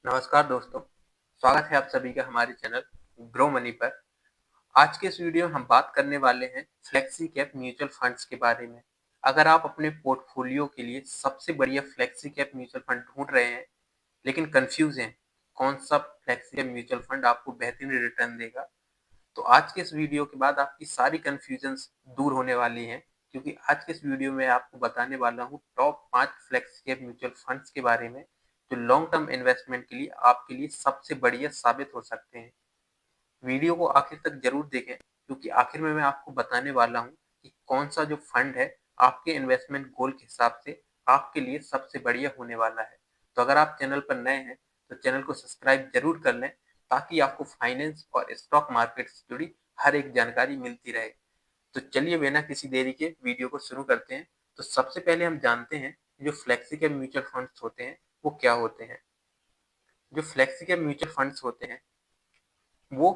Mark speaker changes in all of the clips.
Speaker 1: नमस्कार दोस्तों, स्वागत है आप सभी का हमारे चैनल ग्रो मनी पर। आज के इस वीडियो में हम बात करने वाले हैं फ्लेक्सी कैप म्यूचुअल फंड्स के बारे में। अगर आप अपने पोर्टफोलियो के लिए सबसे बढ़िया फ्लेक्सी कैप म्यूचुअल फंड ढूंढ रहे हैं लेकिन कंफ्यूज हैं कौन सा फ्लेक्सी कैप म्यूचुअल फंड आपको बेहतरीन रिटर्न देगा, तो आज के इस वीडियो के बाद आपकी सारी कंफ्यूजन्स दूर होने वाली हैं, क्योंकि आज के इस वीडियो में आपको बताने वाला हूँ top 5 flexi cap mutual funds के बारे में जो लॉन्ग टर्म इन्वेस्टमेंट के लिए आपके लिए सबसे बढ़िया साबित हो सकते हैं। वीडियो को आखिर तक जरूर देखें, क्योंकि आखिर में मैं आपको बताने वाला हूँ कि कौन सा जो फंड है आपके इन्वेस्टमेंट गोल के हिसाब से आपके लिए सबसे बढ़िया होने वाला है। तो अगर आप चैनल पर नए हैं तो चैनल को सब्सक्राइब जरूर कर लें, ताकि आपको फाइनेंस और स्टॉक मार्केट से जुड़ी हर एक जानकारी मिलती रहे। तो चलिए बिना किसी देरी के वीडियो को शुरू करते हैं। तो सबसे पहले हम जानते हैं जो फ्लेक्सी कैप म्यूचुअल फंड्स होते हैं वो क्या होते हैं। जो फ्लेक्सी कैप म्यूचुअल फंड्स होते हैं वो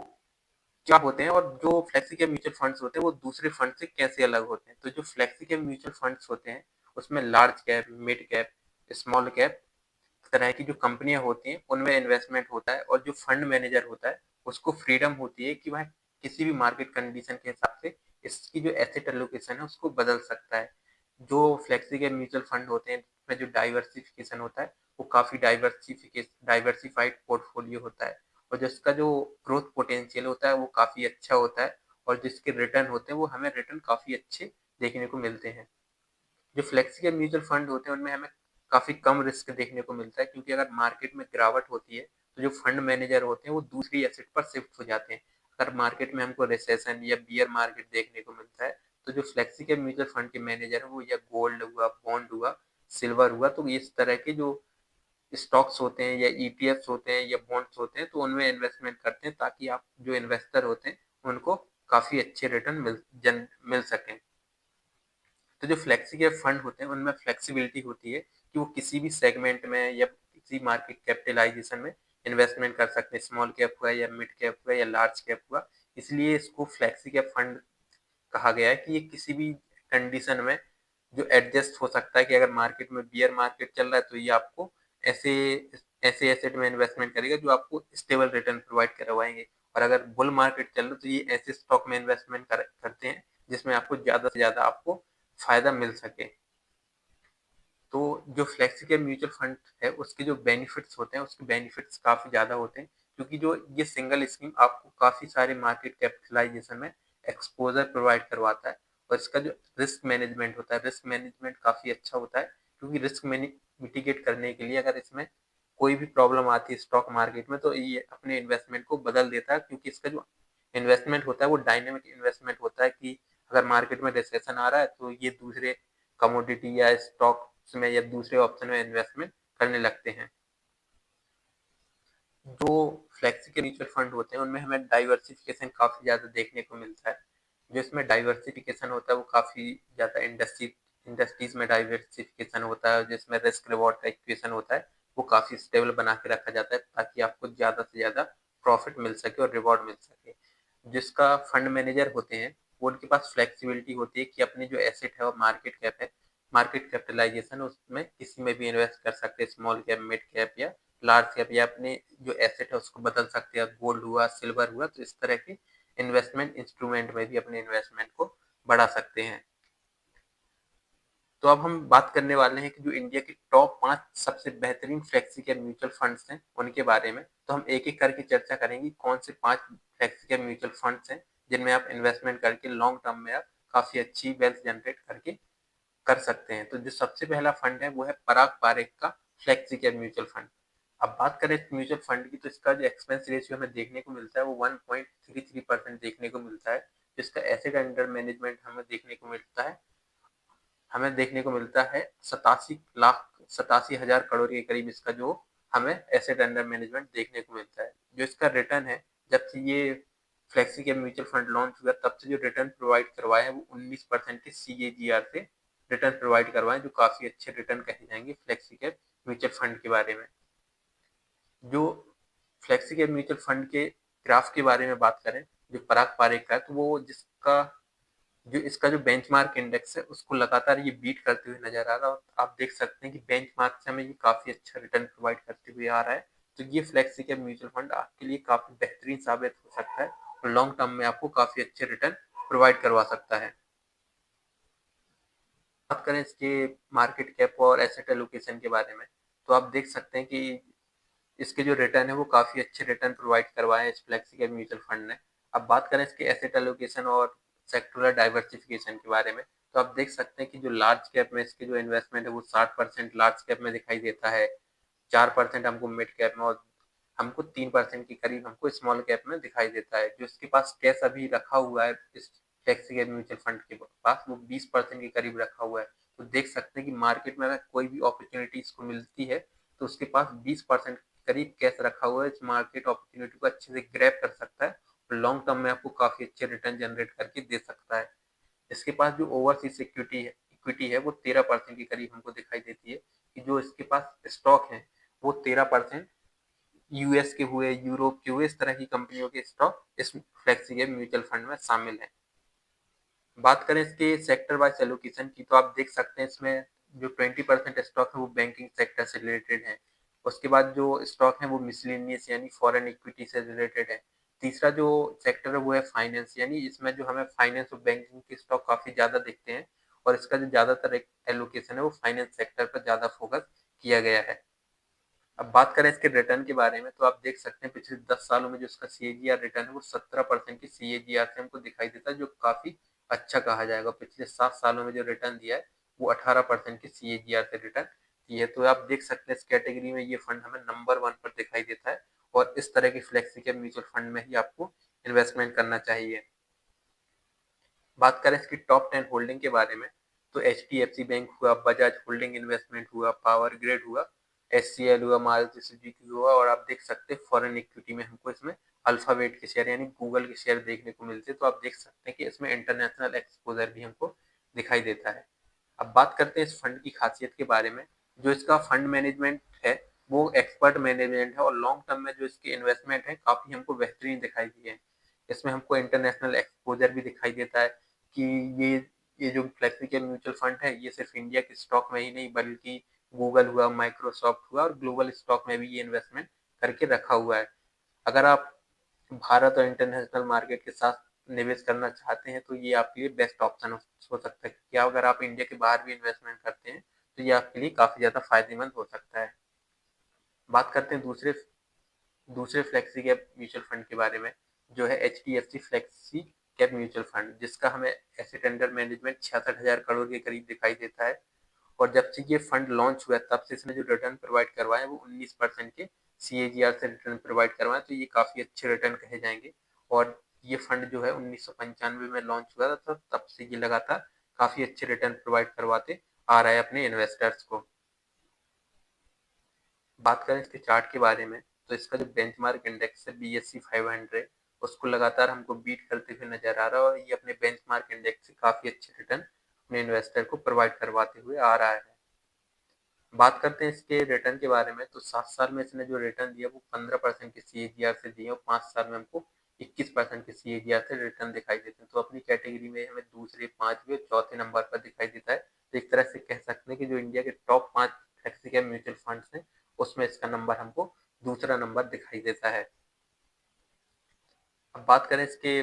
Speaker 1: क्या होते हैं, और जो फ्लेक्सी कैप म्यूचुअल फंड्स होते हैं वो दूसरे फंड से कैसे अलग होते हैं। तो जो फ्लेक्सी कैप म्यूचुअल फंड्स होते हैं उसमें large cap, mid cap, small cap तरह की जो कंपनियां होती हैं उनमें इन्वेस्टमेंट होता है, और जो फंड मैनेजर होता है उसको फ्रीडम होती है कि वह किसी भी मार्केट कंडीशन के हिसाब से इसकी जो एसेट एलोकेशन है उसको बदल सकता है। जो फ्लेक्सी कैप म्यूचुअल फंड होते हैं उसमें जो डाइवर्सिफिकेशन होता है वो काफी डाइवर्सिफाइड पोर्टफोलियो होता है, और जिसका जो ग्रोथ पोटेंशियल होता है वो काफी अच्छा होता है, और जिसके रिटर्न होते हैं वो हमें रिटर्न काफी अच्छे देखने को मिलते हैं। जो फ्लेक्सी कैप म्यूचुअल फंड होते हैं उनमें हमें काफी कम रिस्क देखने को मिलता है, क्योंकि अगर मार्केट में गिरावट होती है तो जो फंड मैनेजर होते हैं वो दूसरी एसेट पर शिफ्ट हो जाते हैं। अगर मार्केट में हमको रिसेशन या बियर मार्केट देखने को मिलता है तो जो फ्लेक्सी कैप म्यूचुअल फंड के मैनेजर है वो या गोल्ड हुआ, बॉन्ड हुआ, सिल्वर हुआ, तो इस तरह के जो स्टॉक्स होते हैं या ईटीएफ्स होते हैं या बॉन्ड्स होते हैं तो उनमें इन्वेस्टमेंट करते हैं, ताकि आप जो इन्वेस्टर होते हैं उनको काफी अच्छे रिटर्न मिल सकें। तो जो फ्लेक्सी कैप फंड होते हैं उनमें फ्लेक्सिबिलिटी होती है कि वो किसी भी सेगमेंट में या किसी मार्केट कैपिटलाइजेशन में इन्वेस्टमेंट कर सकते हैं। स्मॉल कैप हुआ या मिड कैप हुआ या लार्ज कैप हुआ, इसलिए इसको फ्लेक्सी कैप फंड कहा गया है कि ये किसी भी कंडीशन में जो एडजस्ट हो सकता है, कि अगर मार्केट में बियर मार्केट चल रहा है तो ये आपको ऐसे ऐसे एसेट में इन्वेस्टमेंट करेगा जो आपको स्टेबल रिटर्न प्रोवाइड करवाएंगे, और अगर बुल मार्केट चल रहा है तो ये ऐसे स्टॉक में इन्वेस्टमेंट करते हैं जिसमें आपको ज्यादा से ज्यादा आपको फायदा मिल सके। तो जो फ्लेक्सी कैप म्यूचुअल फंड है उसके जो बेनिफिट्स होते हैं उसके बेनिफिट्स काफी ज्यादा होते हैं, क्योंकि जो ये सिंगल स्कीम आपको काफी सारे मार्केट कैपिटलाइजेशन में एक्सपोजर प्रोवाइड करवाता है, और इसका जो रिस्क मैनेजमेंट होता है, रिस्क मैनेजमेंट काफी अच्छा होता है, क्योंकि रिस्क मिटिगेट करने के लिए अगर इसमें कोई भी प्रॉब्लम आती है स्टॉक मार्केट में तो ये अपने इन्वेस्टमेंट को बदल देता है, क्योंकि इसका जो इन्वेस्टमेंट होता है वो डायनेमिक इन्वेस्टमेंट होता है, कि अगर मार्केट में रिसेशन आ रहा है तो ये दूसरे कमोडिटी या स्टॉक्स में या दूसरे ऑप्शन में इन्वेस्टमेंट करने लगते हैं। जो फ्लेक्सी के म्यूचुअल फंड होते हैं उनमें हमें डाइवर्सिफिकेशन काफी ज्यादा देखने को मिलता है। जो इसमें डाइवर्सिफिकेशन होता है वो काफी ज्यादा इंडस्ट्रीज में डाइवर्सिफिकेशन होता है, जिसमें रिस्क रिवॉर्ड का इक्वेशन होता है वो काफी स्टेबल बना के रखा जाता है, ताकि आपको ज्यादा से ज्यादा प्रॉफिट मिल सके और रिवॉर्ड मिल सके। जिसका फंड मैनेजर होते हैं वो उनके पास फ्लेक्सिबिलिटी होती है कि अपनी जो एसेट है और मार्केट कैप है, मार्केट कैपिटलाइजेशन उसमें किसी में भी इन्वेस्ट कर सकते हैं, स्मॉल कैप, मिड कैप या लार्ज कैप, या अपने जो एसेट है उसको बदल सकते हैं, गोल्ड हुआ, सिल्वर हुआ, तो इस तरह के इन्वेस्टमेंट इंस्ट्रूमेंट में भी अपने इन्वेस्टमेंट को बढ़ा सकते हैं। तो अब हम बात करने वाले हैं कि जो इंडिया के टॉप 5 सबसे बेहतरीन फ्लेक्सी कैप म्यूचुअल फंड्स हैं उनके बारे में। तो हम एक एक करके चर्चा करेंगे कौन से 5 फ्लेक्सी कैप म्यूचुअल फंड्स हैं जिनमें आप इन्वेस्टमेंट करके लॉन्ग टर्म में आप काफी अच्छी वेल्थ जनरेट करके कर सकते हैं। तो जो सबसे पहला फंड है वो है पराग पारेख का फ्लेक्सी कैप म्यूचुअल फंड। अब बात करें म्यूचुअल फंड की तो इसका जो एक्सपेंस रेशियो हमें देखने को मिलता है वो 1.33% देखने को मिलता है। जिसका एसेट अंडर मैनेजमेंट हमें देखने को मिलता है 87 हजार करोड़ के करीब इसका जो हमें एसेट अंडर मैनेजमेंट देखने को मिलता है। जो इसका रिटर्न है, जब से ये flexi cap mutual fund launch हुआ तब से जो रिटर्न प्रोवाइड करवाए हैं वो 19% के CAGR से रिटर्न प्रोवाइड करवाए, जो काफी अच्छे रिटर्न कहे जाएंगे फ्लेक्सी कैप म्यूचुअल फंड के बारे में। जो फ्लेक्सी कैप म्यूचुअल फंड के ग्राफ के बारे में बात करें जो पराग पारेख का है, तो वो जो इसका जो बेंचमार्क इंडेक्स है उसको लगातार ये बीट करते हुए नजर आ रहा है, और आप देख सकते हैं कि बेंचमार्क से हमें ये काफी अच्छा रिटर्न प्रोवाइड करते हुए आ रहा है। तो ये फ्लेक्सी कैप म्यूचुअल फंड आपके लिए काफ़ी बेहतरीन साबित हो सकता है और लॉन्ग टर्म में आपको काफ़ी अच्छे रिटर्न प्रोवाइड करवा सकता है। बात करें इसके मार्केट कैप और एसेट एलोकेशन के बारे में, तो आप देख सकते हैं कि इसके जो रिटर्न है वो काफ़ी अच्छे रिटर्न प्रोवाइड करवाए हैं इस फ्लेक्सी कैप म्यूचुअल फंड ने। अब बात करें इसके एसेट एलोकेशन और सेक्टोरल डाइवर्सिफिकेशन के बारे में, तो आप देख सकते हैं कि जो लार्ज कैप में इसके जो इन्वेस्टमेंट है वो 60% लार्ज कैप में दिखाई देता है, 4% हमको मिड कैप में और हमको 3% के करीब हमको स्मॉल कैप में दिखाई देता है। जो इसके पास कैश अभी रखा हुआ है इस फ्लेक्सी कैप म्यूचुअल फंड के पास वो 20% के करीब रखा हुआ है। तो देख सकते हैं कि मार्केट में अगर कोई भी अपॉर्चुनिटी इसको मिलती है तो उसके पास 20% के करीब कैश रखा हुआ है, इस मार्केट अपॉर्चुनिटी को अच्छे से ग्रैब कर सकता है और लॉन्ग टर्म में आपको काफ़ी अच्छे रिटर्न जनरेट करके दे सकता है। इसके पास जो ओवरसीज इक्विटी है वो 13% के करीब हमको दिखाई देती है कि जो इसके पास स्टॉक है वो 13% यूएस के हुए, यूरोप के हुए, इस तरह की कंपनियों के स्टॉक इस फ्लेक्सी कैप म्यूचुअल फंड में शामिल हैं। बात करें इसके सेक्टर वाइज एलोकेशन की, तो आप देख सकते हैं इसमें जो 20% स्टॉक है वो बैंकिंग सेक्टर से रिलेटेड है। उसके बाद जो स्टॉक है वो मिसलेनियस यानी फॉरेन इक्विटी से रिलेटेड है। तीसरा जो सेक्टर है वो है फाइनेंस, यानी इसमें जो हमें फाइनेंस और बैंकिंग के स्टॉक काफी ज्यादा दिखते हैं और इसका जो ज्यादातर एलोकेशन है वो फाइनेंस सेक्टर पर ज्यादा फोकस किया गया है। अब बात करें इसके रिटर्न के बारे में, तो आप देख सकते हैं पिछले 10 सालों में जो इसका सीएजीआर रिटर्न है वो 17% की सीएजीआर से हमको दिखाई देता है, जो काफी अच्छा कहा जाएगा। पिछले 7 सालों में जो रिटर्न दिया है वो 18% की सीएजीआर से रिटर्न दिए, तो आप देख सकते हैं इस कैटेगरी में ये फंड हमें नंबर 1 पर दिखाई देता है और इस तरह के फ्लेक्सी कैप म्यूचुअल फंड में ही आपको इन्वेस्टमेंट करना चाहिए। बात करें इसकी टॉप 10 होल्डिंग के बारे में, तो एचडीएफसी बैंक हुआ, बजाज होल्डिंग इन्वेस्टमेंट हुआ, पावर ग्रिड हुआ, एचसीएल हुआ, मारुति सुजुकी हुआ और आप देख सकते हैं फॉरेन इक्विटी में हमको इसमें अल्फाबेट के शेयर यानी गूगल के शेयर देखने को मिलते हैं। तो आप देख सकते हैं कि इसमें इंटरनेशनल एक्सपोजर भी हमको दिखाई देता है। अब बात करते हैं इस फंड की खासियत के बारे में। जो इसका फंड मैनेजमेंट है वो एक्सपर्ट मैनेजमेंट है और लॉन्ग टर्म में जो इसके इन्वेस्टमेंट है काफी हमको बेहतरीन दिखाई दिए हैं। इसमें हमको इंटरनेशनल एक्सपोजर भी दिखाई देता है कि ये जो फ्लेक्सी कैप म्यूचुअल फंड है ये सिर्फ इंडिया के स्टॉक में ही नहीं बल्कि गूगल हुआ, माइक्रोसॉफ्ट हुआ और ग्लोबल स्टॉक में भी ये इन्वेस्टमेंट करके रखा हुआ है। अगर आप भारत और इंटरनेशनल मार्केट के साथ निवेश करना चाहते हैं तो ये आपके लिए बेस्ट ऑप्शन हो सकता है, क्या अगर आप इंडिया के बाहर भी इन्वेस्टमेंट करते हैं तो ये आपके लिए काफ़ी ज़्यादा फायदेमंद हो सकता है। बात करते हैं दूसरे दूसरे फ्लेक्सी कैप म्यूचुअल फंड के बारे में, जो है H D F C flexi cap mutual fund, जिसका हमें एसेट अंडर मैनेजमेंट 66,000 करोड़ के करीब दिखाई देता है और जब से ये फंड लॉन्च हुआ तब से इसने जो रिटर्न प्रोवाइड करवाए वो 19% के सीएजीआर से रिटर्न प्रोवाइड करवाए, तो ये काफ़ी अच्छे रिटर्न कहे जाएंगे। और ये फंड जो है 1995 में लॉन्च हुआ था, तब से ये लगातार काफ़ी अच्छे रिटर्न प्रोवाइड करवाते आ रहा है अपने इन्वेस्टर्स को। बात करें इसके चार्ट के बारे में, तो इसका जो बेंचमार्क इंडेक्स है बीएससी 500 उसको लगातार हमको बीट करते हुए नजर आ रहा है और ये अपने बेंचमार्क इंडेक्स से काफ़ी अच्छे रिटर्न अपने इन्वेस्टर को प्रोवाइड करवाते हुए आ रहा है। बात करते हैं इसके रिटर्न के बारे में, तो 7 साल में इसने जो रिटर्न दिया वो 15% के सीएजीआर से दिए और 5 साल में हमको 21% के सीएजीआर से रिटर्न दिखाई देते हैं। तो अपनी कैटेगरी में हमें दूसरे, पांचवे और चौथे नंबर पर दिखाई देता है। तो एक तरह से कह सकते हैं कि जो इंडिया के top 5 flexi cap mutual funds हैं उसमें इसका नंबर हमको दूसरा नंबर दिखाई देता है। अब बात करें इसके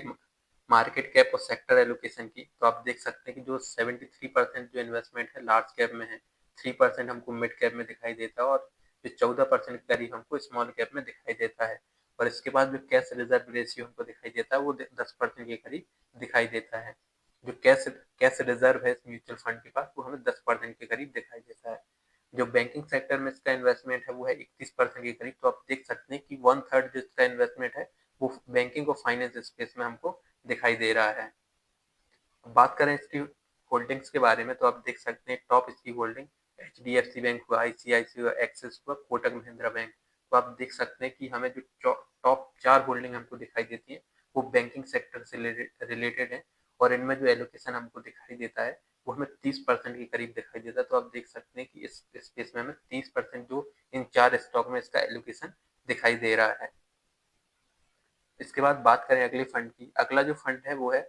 Speaker 1: मार्केट कैप और सेक्टर एलोकेशन की, तो आप देख सकते हैं कि जो 73% जो इन्वेस्टमेंट है लार्ज कैप में है, 3% हमको मिड कैप में दिखाई देता है और जो 14% के करीब हमको स्मॉल कैप में दिखाई देता है। और इसके बाद जो कैश रिजर्व रेशियो हमको दिखाई देता है वो 10% के करीब दिखाई देता है। जो कैश कैश रिजर्व है इस म्यूचुअल फंड के पास वो हमें 10% के करीब दिखाई देता है। जो बैंकिंग सेक्टर में इसका इन्वेस्टमेंट है वो है 31% के करीब, तो आप देख सकते हैं कि 1/3 जो इसका इन्वेस्टमेंट है वो बैंकिंग और फाइनेंस स्पेस में हमको दिखाई दे रहा है। बात करें इसकी होल्डिंग्स के बारे में, तो आप देख सकते हैं टॉप इसकी holding H D F C bank हुआ, आईसीआईसी हुआ, एक्सिस हुआ, कोटक महिंद्रा बैंक। तो आप देख सकते हैं कि हमें जो टॉप 4 होल्डिंग हमको दिखाई देती है वो बैंकिंग सेक्टर से रिलेटेड है और इनमें जो एलोकेशन हमको दिखाई देता है वो हमें 30% के करीब दिखाई देता है। तो आप देख सकते हैं कि इस स्पेस में हमें 30% जो इन 4 स्टॉक में इसका एलोकेशन दिखाई दे रहा है। इसके बाद बात करें अगले फंड की, अगला जो फंड है वो है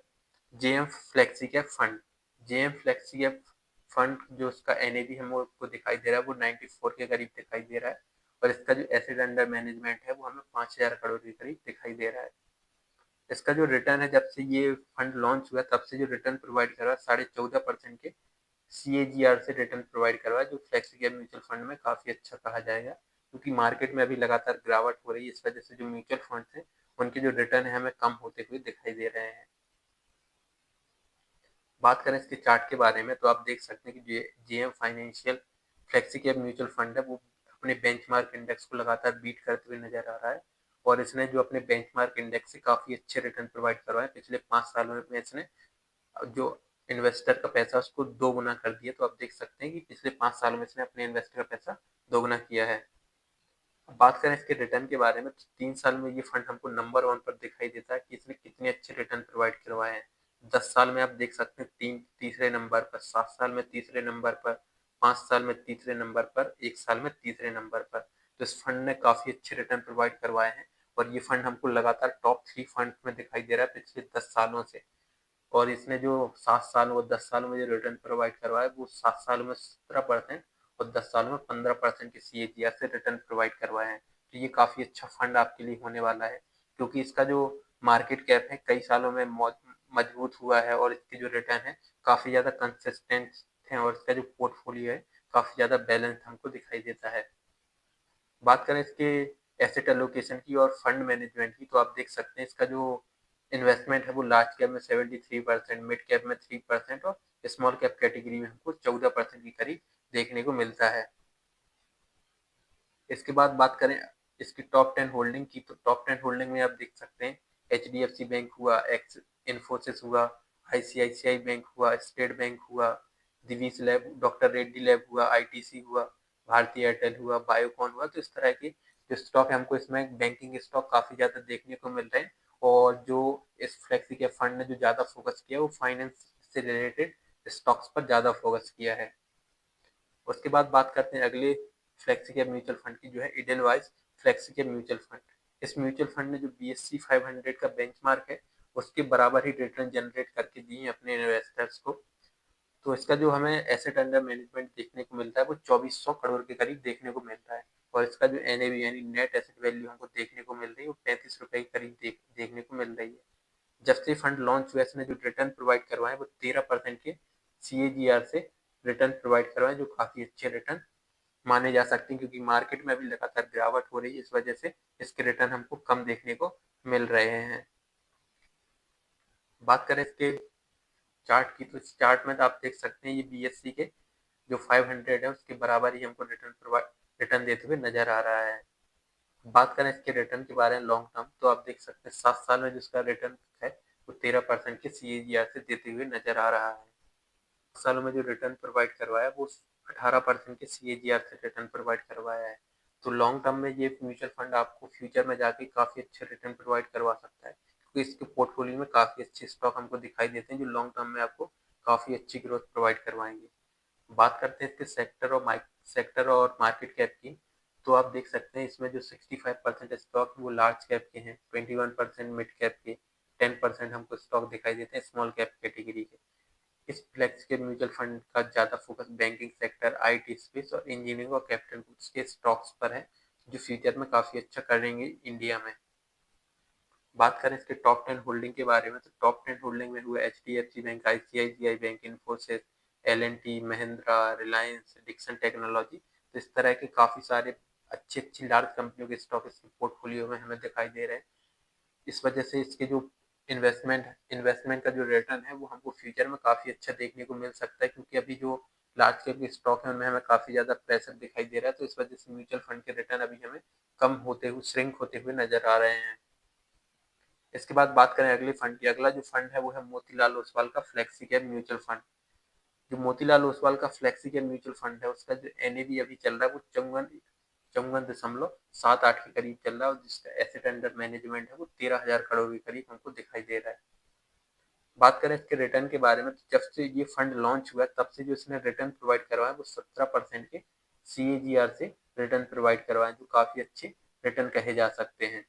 Speaker 1: JM flexi cap fund. JM flexi cap fund जो उसका एनएवी है वो आपको दिखाई दे रहा है वो 94 के करीब दिखाई दे रहा है और इसका जो एसेट अंडर मैनेजमेंट है वो हमें 5,000 करोड़ के करीब दिखाई दे रहा है। इसका जो रिटर्न है, जब से ये फंड लॉन्च हुआ तब से जो रिटर्न प्रोवाइड कर रहा है 14.5% के CAGR से रिटर्न प्रोवाइड कर रहा है, जो फ्लेक्सी कैप म्यूचुअल फंड में काफी अच्छा कहा जाएगा, क्योंकि मार्केट में अभी लगातार गिरावट हो रही है। इस वजह से जो म्यूचुअल फंड्स हैं उनके जो रिटर्न है हमें कम होते हुए दिखाई दे रहे हैं। बात करें इसके चार्ट के बारे में तो आप देख सकते हैं कि JM financial flexi cap mutual fund है वो अपने बेंचमार्क इंडेक्स को लगातार बीट करते हुए नजर आ रहा है, और इसने जो अपने बेंचमार्क इंडेक्स से काफी अच्छे रिटर्न प्रोवाइड करवाए। पिछले 5 सालों में इसने जो इन्वेस्टर का पैसा उसको 2 गुना कर दिया। तो आप देख सकते हैं कि पिछले 5 सालों में इसने अपने इन्वेस्टर का पैसा 2 गुना किया है। अब बात करें इसके रिटर्न के बारे में तो 3 साल में ये फंड हमको नंबर 1 पर दिखाई देता है कि इसने कितने अच्छे रिटर्न प्रोवाइड करवाए हैं। 10 साल में आप देख सकते हैं तीसरे नंबर पर, 7 साल में तीसरे नंबर पर, 5 साल में तीसरे नंबर पर, 1 साल में तीसरे नंबर पर। तो इस फंड ने काफी अच्छे रिटर्न प्रोवाइड करवाए हैं, और ये फंड हमको लगातार टॉप 3 फंड में दिखाई दे रहा है पिछले 10 सालों से। और इसने जो 7 साल और 10 सालों में जो रिटर्न प्रोवाइड करवाया वो 7 सालों में 17% और 10 सालों में 15% के CAGR से रिटर्न प्रोवाइड करवाए हैं। तो ये काफी अच्छा फंड आपके लिए होने वाला है, क्योंकि इसका जो मार्केट कैप है कई सालों में मजबूत हुआ है, और इसके जो रिटर्न है काफी ज्यादा कंसिस्टेंट है, और इसका जो पोर्टफोलियो है काफी ज्यादा बैलेंस हमको दिखाई देता है। बात करें इसके एसेट एलोकेशन की और फंड मैनेजमेंट की तो आप देख सकते हैं इसका जो इन्वेस्टमेंट है वो लार्ज कैप में 73%, मिड कैप में 3% और स्मॉल कैप कैटेगरी में हमको 14% के करीब देखने को मिलता है। इसके बाद बात करें इसकी टॉप 10 होल्डिंग की तो टॉप 10 होल्डिंग में आप देख सकते हैं HDFC बैंक हुआ, एक्स इन्फोसिस हुआ, ICICI बैंक हुआ, स्टेट बैंक हुआ, Divij lab, doctor Reddy lab हुआ, ITC हुआ, भारतीय एयरटेल हुआ, बायोकॉन हुआ। तो इस तरह के जो स्टॉक है हमको इसमें बैंकिंग स्टॉक काफी ज्यादा देखने को मिल रहे हैं, और जो इस फ्लेक्सी के फंड ने जो ज्यादा फोकस किया वो फाइनेंस से रिलेटेड स्टॉक्स पर ज्यादा फोकस किया है। उसके बाद बात करते हैं अगले फ्लेक्सी कैप म्यूचुअल फंड की, जो है इडेलवाइज फ्लेक्सी कैप म्यूचुअल फंड। इस म्यूचुअल फंड ने जो BSE 500 का बेंचमार्क है उसके बराबर ही रिटर्न जनरेट करके दिए हैं अपने इन्वेस्टर्स को। तो इसका जो हमें एसेट अंडर मैनेजमेंट देखने को मिलता है वो 2400 करोड़ के करीब देखने को मिल रहा है, और इसका जो NAV यानी नेट एसेट वैल्यू हमको देखने को मिल रही है वो 35 रुपए के करीब देखने को मिल रही है। जब से फंड लॉन्च हुआ इसने जो रिटर्न प्रोवाइड करवाए वो 13% के CAGR से रिटर्न प्रोवाइड करवाए, जो काफी अच्छे रिटर्न माने जा सकते हैं, क्योंकि मार्केट में अभी लगातार गिरावट हो रही है। इस वजह से इसके रिटर्न हमको कम देखने को मिल रहे हैं। बात करें इसके चार्ट की तो इस चार्ट में तो आप देख सकते हैं ये BSE के जो 500 है उसके बराबर ही हमको रिटर्न देते हुए नजर आ रहा है। बात करें इसके रिटर्न के बारे में लॉन्ग टर्म तो आप देख सकते हैं 7 साल में जिसका रिटर्न है वो 13% के CAGR से देते हुए नजर आ रहा है। सालों में जो रिटर्न प्रोवाइड करवाया वो 18% के CAGR से रिटर्न प्रोवाइड करवाया है। तो लॉन्ग टर्म में ये म्यूचुअल फंड आपको फ्यूचर में जाके काफी अच्छे रिटर्न प्रोवाइड करवा सकता है, क्योंकि इसके पोर्टफोलियो में काफी अच्छे स्टॉक हमको दिखाई देते हैं जो लॉन्ग टर्म में आपको काफी अच्छी ग्रोथ प्रोवाइड करवाएंगे। बात करते हैं इसके सेक्टर और मार्केट कैप की तो आप देख सकते हैं इसमें जो 65% स्टॉक वो लार्ज कैप के हैं, 21% मिड कैप के, 10% हमको स्टॉक दिखाई देते हैं स्मॉल कैप कैटेगरी के। इस फ्लेक्स के म्यूचुअल फंड का ज्यादा focus banking sector, IT space और इंजीनियरिंग और कैपिटल गुड्स के स्टॉक्स पर है, जो फ्यूचर में काफी अच्छा करेंगे इंडिया में। बात करें इसके टॉप 10 होल्डिंग के बारे में तो टॉप 10 होल्डिंग में हुआ HDFC bank, ICICI bank, Infosys, L&T, Mahindra, Reliance, Dixon technology. तो इस तरह के काफी सारे अच्छी अच्छी लार्ज कंपनियों के स्टॉक इसके पोर्टफोलियो में हमें दिखाई दे रहे हैं। इस वजह से इसके जो इन्वेस्टमेंट का जो रिटर्न है वो हमको फ्यूचर में काफी अच्छा देखने को मिल सकता है, क्योंकि अभी जो लार्ज कैप के स्टॉक है उनमें हमें काफी ज्यादा प्रेशर दिखाई दे रहा है। तो इस वजह से म्यूचुअल फंड के रिटर्न अभी हमें कम होते हुए, श्रिंक होते हुए नजर आ रहे हैं। इसके बाद बात करें अगले फंड की, अगला जो फंड है वो है मोतीलाल ओसवाल का फ्लेक्सी कैप म्यूचुअल फंड। जो मोतीलाल ओसवाल का फ्लेक्सी कैप म्यूचुअल फंड है उसका जो NAV अभी चल रहा है वो 54.78 के करीब चल रहा है, और जिसका एसेट अंडर मैनेजमेंट है वो 13,000 करोड़ के करीब हमको दिखाई दे रहा है। बात करें इसके रिटर्न के बारे में तो जब से ये फंड लॉन्च हुआ तब से जो इसने रिटर्न प्रोवाइड करवाया वो 17% के CAGR से रिटर्न प्रोवाइड करवाए, जो काफी अच्छे रिटर्न कहे जा सकते हैं।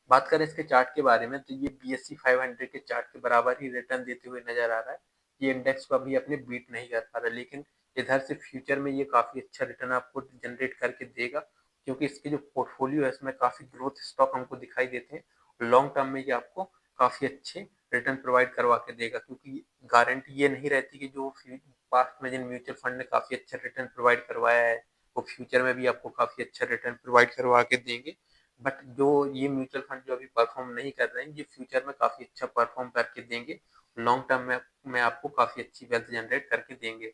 Speaker 1: बात करें इसके चार्ट के बारे में तो ये BSE 500 के चार्ट के बराबर ही रिटर्न देते हुए नजर आ रहा है। ये इंडेक्स को अभी अपने बीट नहीं कर पा रहा, लेकिन इधर से फ्यूचर में ये काफ़ी अच्छा रिटर्न आपको जनरेट करके देगा, क्योंकि इसकी जो पोर्टफोलियो है इसमें काफ़ी ग्रोथ स्टॉक हमको दिखाई देते हैं। लॉन्ग टर्म में ये आपको काफ़ी अच्छे रिटर्न प्रोवाइड करवा के देगा, क्योंकि गारंटी ये नहीं रहती कि जो पास्ट में जिन म्यूचुअल फंड ने काफ़ी अच्छा रिटर्न प्रोवाइड करवाया है वो फ्यूचर में भी आपको काफ़ी अच्छा रिटर्न प्रोवाइड करवा के देंगे। बट जो ये म्यूचुअल फंड जो अभी परफॉर्म नहीं कर रहे हैं, ये फ्यूचर में काफ़ी अच्छा परफॉर्म करके देंगे, लॉन्ग टर्म में आपको काफ़ी अच्छी वेल्थ जनरेट करके देंगे।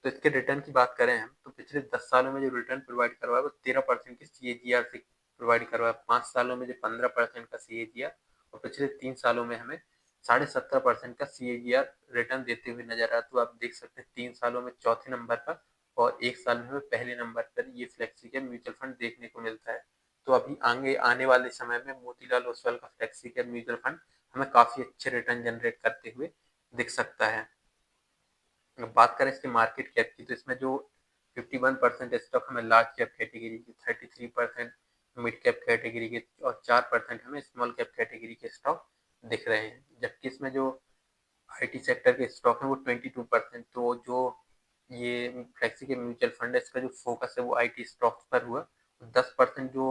Speaker 1: तो इसके रिटर्न की बात करें हम, तो पिछले 10 सालों में जो रिटर्न प्रोवाइड करवाया वो 13% की सीएजीआर से प्रोवाइड करवाया, 5 सालों में जो 15% का सीएजीआर, और पिछले 3 सालों में हमें 17.5% का सीएजीआर रिटर्न देते हुए नजर आया। तो आप देख सकते हैं 3 सालों में चौथे नंबर पर और 1 साल में हमें पहले नंबर पर ये फ्लेक्सी कैप म्यूचुअल फंड देखने को मिलता है। तो अभी आगे आने वाले समय में मोतीलाल ओसवाल का फ्लेक्सी कैप म्यूचुअल फंड हमें काफी अच्छे रिटर्न जनरेट करते हुए दिख सकता है। बात करें इसके मार्केट कैप की, तो इसमें जो 51% स्टॉक हमें लार्ज कैप कैटेगरी की, 33% मिड कैप कैटेगरी के और 4% हमें स्मॉल कैप कैटेगरी के स्टॉक दिख रहे हैं। जबकि इसमें जो आईटी सेक्टर के स्टॉक है वो 22%। तो जो ये फ्लेक्सी के म्यूचुअल फंड है इसका जो फोकस है वो आईटी स्टॉक्स पर हुआ। 10% जो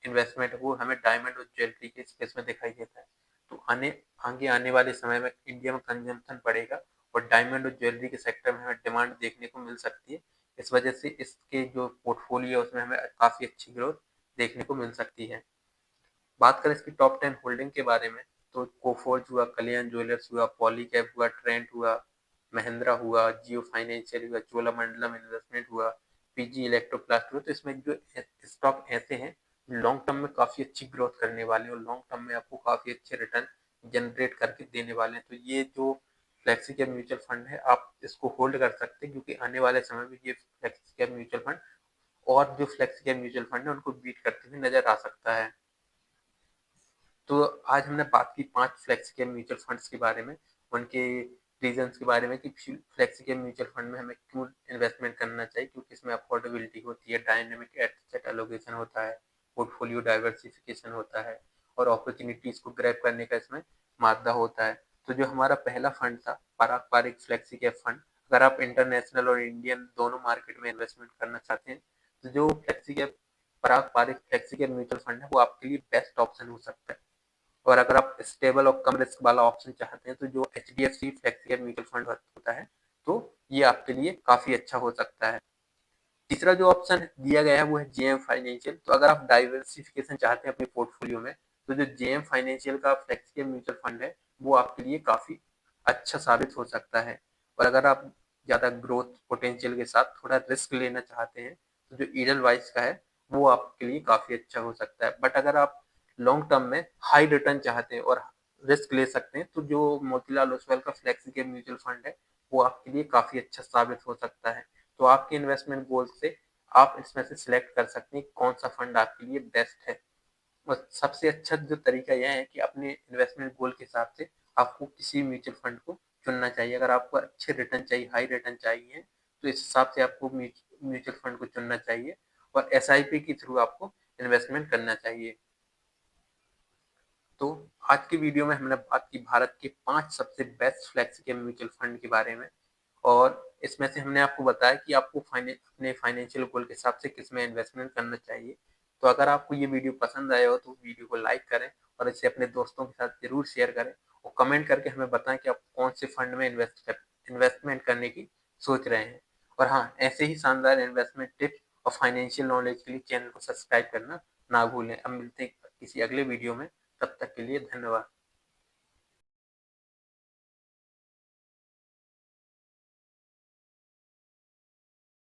Speaker 1: इन्वेस्टमेंट है वो हमें डायमंड और ज्वेलरी के स्पेस में दिखाई देता है। तो आगे आने वाले समय में इंडिया में कंजम्पशन बढ़ेगा और डायमंड और ज्वेलरी के सेक्टर में हमें डिमांड देखने को मिल सकती है। इस वजह से इसके जो पोर्टफोलियो है उसमें हमें काफ़ी अच्छी ग्रोथ देखने को मिल सकती है। बात करें इसकी टॉप 10 होल्डिंग के बारे में, तो कोफोर्ज हुआ, कल्याण ज्वेलर्स हुआ, पॉलीकैब हुआ, ट्रेंट हुआ, महिंद्रा हुआ, जियो फाइनेंशियल हुआ, चोलामंडलम इन्वेस्टमेंट हुआ, पीजी इलेक्ट्रोप्लास्ट हुआ। तो इसमें जो स्टॉक ऐसे हैं लॉन्ग टर्म में काफ़ी अच्छी ग्रोथ करने वाले हैं और लॉन्ग टर्म में आपको काफ़ी अच्छे रिटर्न जनरेट करके देने वाले हैं। तो ये जो फ्लेक्सी कैप म्यूचुअल फंड है आप इसको होल्ड कर सकते हैं, क्योंकि आने वाले समय में ये फ्लेक्सी कैप म्यूचुअल फंड और जो फ्लेक्सी कैप म्यूचुअल फंड है उनको बीट करते हुए नजर आ सकता है। तो आज हमने बात की 5 फ्लेक्सी कैप म्यूचुअल फंड्स के बारे में, उनके रीजंस के बारे में कि फ्लेक्सी कैप म्यूचुअल फंड में हमें क्यों इन्वेस्टमेंट करना चाहिए, क्योंकि इसमें अफोर्डेबिलिटी होती है, डायनेमिक एसेट एलोकेशन होता है, पोर्टफोलियो डाइवर्सिफिकेशन होता है और अपॉर्चुनिटीज को ग्रैब करने का इसमें मादा होता है। तो जो हमारा पहला फंड था पराग पारिक फ्लेक्सी कैप फंड, अगर आप इंटरनेशनल और इंडियन दोनों मार्केट में इन्वेस्टमेंट करना चाहते हैं तो जो flexi cap Parag Parikh flexi cap mutual fund है वो आपके लिए बेस्ट ऑप्शन हो सकता है। और अगर आप स्टेबल और कम रिस्क वाला ऑप्शन चाहते हैं तो जो एचडीएफसी फ्लेक्सी म्यूचुअल फंड होता है तो ये आपके लिए काफी अच्छा हो सकता है। तीसरा जो ऑप्शन दिया गया है वो है जेएम फाइनेंशियल। तो अगर आप डाइवर्सिफिकेशन चाहते हैं अपने पोर्टफोलियो में तो जो जेएम फाइनेंशियल का फ्लेक्सी म्यूचुअल फंड है वो आपके लिए काफी अच्छा साबित हो सकता है। और अगर आप ज्यादा ग्रोथ पोटेंशियल के साथ थोड़ा रिस्क लेना चाहते हैं तो जो ईडल वाइज का है वो आपके लिए काफी अच्छा हो सकता है। बट अगर आप लॉन्ग टर्म में हाई रिटर्न चाहते हैं और रिस्क ले सकते हैं तो जो मोतीलाल ओसवाल का फ्लेक्सी के म्यूचुअल फंड है वो आपके लिए काफी अच्छा साबित हो सकता है। तो आपके इन्वेस्टमेंट गोल से आप इसमें से सिलेक्ट कर सकते हैं कौन सा फंड आपके लिए बेस्ट है। और सबसे अच्छा जो तरीका यह है कि अपने इन्वेस्टमेंट गोल के हिसाब से आपको किसी म्यूचुअल फंड को चुनना चाहिए। अगर आपको अच्छे रिटर्न चाहिए, हाई रिटर्न चाहिए, तो इस हिसाब से आपको म्यूचुअल फंड को चुनना चाहिए और एसआईपी के थ्रू आपको इन्वेस्टमेंट करना चाहिए। तो आज की वीडियो में हमने बात की भारत के 5 सबसे best flexi cap mutual fund के बारे में और इसमें से हमने आपको बताया कि आपको अपने फाइनेंशियल गोल के हिसाब से किस में इन्वेस्टमेंट करना चाहिए। तो अगर आपको ये वीडियो पसंद आया हो तो वीडियो को लाइक करें और इसे अपने दोस्तों के साथ जरूर शेयर करें और कमेंट करके हमें बताएं कि आप कौन से फंड में इन्वेस्टमेंट करने की सोच रहे हैं। और हाँ, ऐसे ही शानदार इन्वेस्टमेंट टिप्स और फाइनेंशियल नॉलेज के लिए चैनल को सब्सक्राइब करना ना भूलें। अब मिलते हैं किसी अगले वीडियो में, तब तक के लिए धन्यवाद।